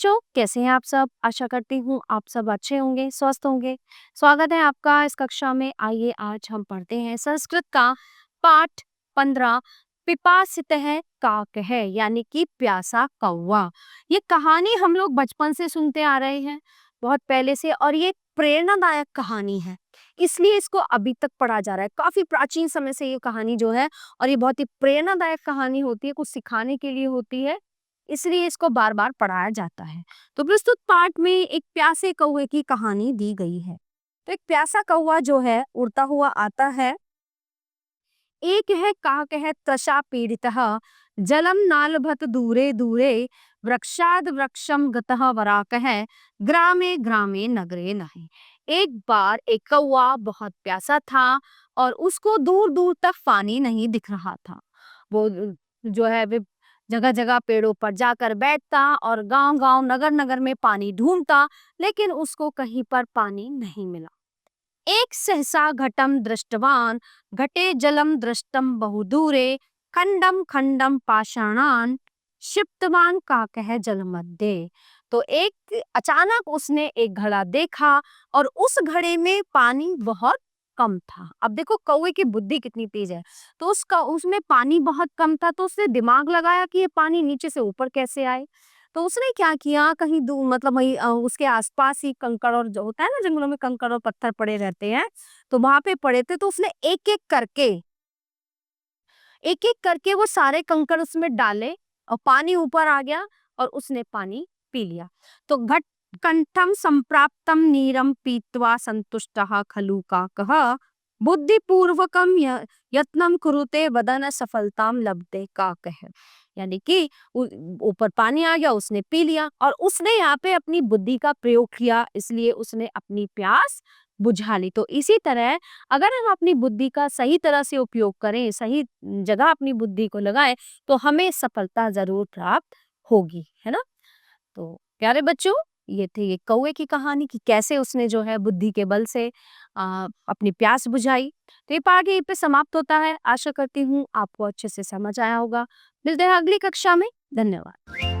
बच्चों, कैसे हैं आप सब? आशा करती हूँ आप सब अच्छे होंगे, स्वस्थ होंगे। स्वागत है आपका इस कक्षा में। आइए आज हम पढ़ते हैं संस्कृत का पाठ 15 पिपासितः काकः यानी कि प्यासा कौवा। ये कहानी हम लोग बचपन से सुनते आ रहे हैं, बहुत पहले से, और ये प्रेरणादायक कहानी है, इसलिए इसको अभी तक पढ़ा जा रहा है। काफी प्राचीन समय से ये कहानी जो है, और ये बहुत ही प्रेरणादायक कहानी होती है, कुछ सिखाने के लिए होती है, इसलिए इसको बार बार पढ़ाया जाता है। तो प्रस्तुत पाठ में एक प्यासे कौवे की कहानी दी गई है। तो एक प्यासा कौवा जो है उड़ता हुआ आता है। एक है काकः तृषा पीड़ितः जलम नालभत दूरे दूरे वृक्षाद वृक्षम गतः वराकः ग्रामे ग्रामे नगरे नहे। एक बार एक कौवा बहुत प्यासा था और उसको दूर दूर तक पानी नहीं दिख रहा था। वो जो है वे जगह जगह पेड़ों पर जाकर बैठता और गांव गांव नगर नगर में पानी ढूंढता, लेकिन उसको कहीं पर पानी नहीं मिला। एक सहसा घटम दृष्टवान घटे जलम दृष्टम बहुदूरे खंडम खंडम पाषाणान क्षिप्तवान काकः जल मध्य। तो एक अचानक उसने एक घड़ा देखा और उस घड़े में पानी बहुत कम था। अब देखो कौवे की बुद्धि कितनी तेज है। तो उसका उसमें पानी बहुत कम था, तो उसने दिमाग लगाया कि ये पानी नीचे से ऊपर कैसे आए। तो उसने क्या किया, कहीं दूर मतलब वही उसके आसपास ही कंकड़, और जो होता है ना जंगलों में कंकड़ और पत्थर पड़े रहते हैं, तो वहां पे पड़े थे। तो उसने एक एक करके वो सारे कंकड़ उसमें डाले और पानी ऊपर आ गया और उसने पानी पी लिया। तो घट कंठम संप्राप्तम नीरम पीत्वा संतुष्टः खलु काकः बुद्धिपूर्वकम यत्नम कुरुते वदन सफलताम लभते काकः। यानी कि ऊपर पानी आ गया, उसने पी लिया और उसने यहाँ पे अपनी बुद्धि का प्रयोग किया, इसलिए उसने अपनी प्यास बुझा ली। तो इसी तरह अगर हम अपनी बुद्धि का सही तरह से उपयोग करें, सही जगह अपनी बुद्धि को लगाएं, तो हमें सफलता जरूर प्राप्त होगी, है ना। तो प्यारे बच्चों, ये थी ये कौवे की कहानी कि कैसे उसने जो है बुद्धि के बल से अपनी प्यास बुझाई। तो ये पाठ यहीं पे समाप्त होता है। आशा करती हूँ आपको अच्छे से समझ आया होगा। मिलते हैं अगली कक्षा में। धन्यवाद।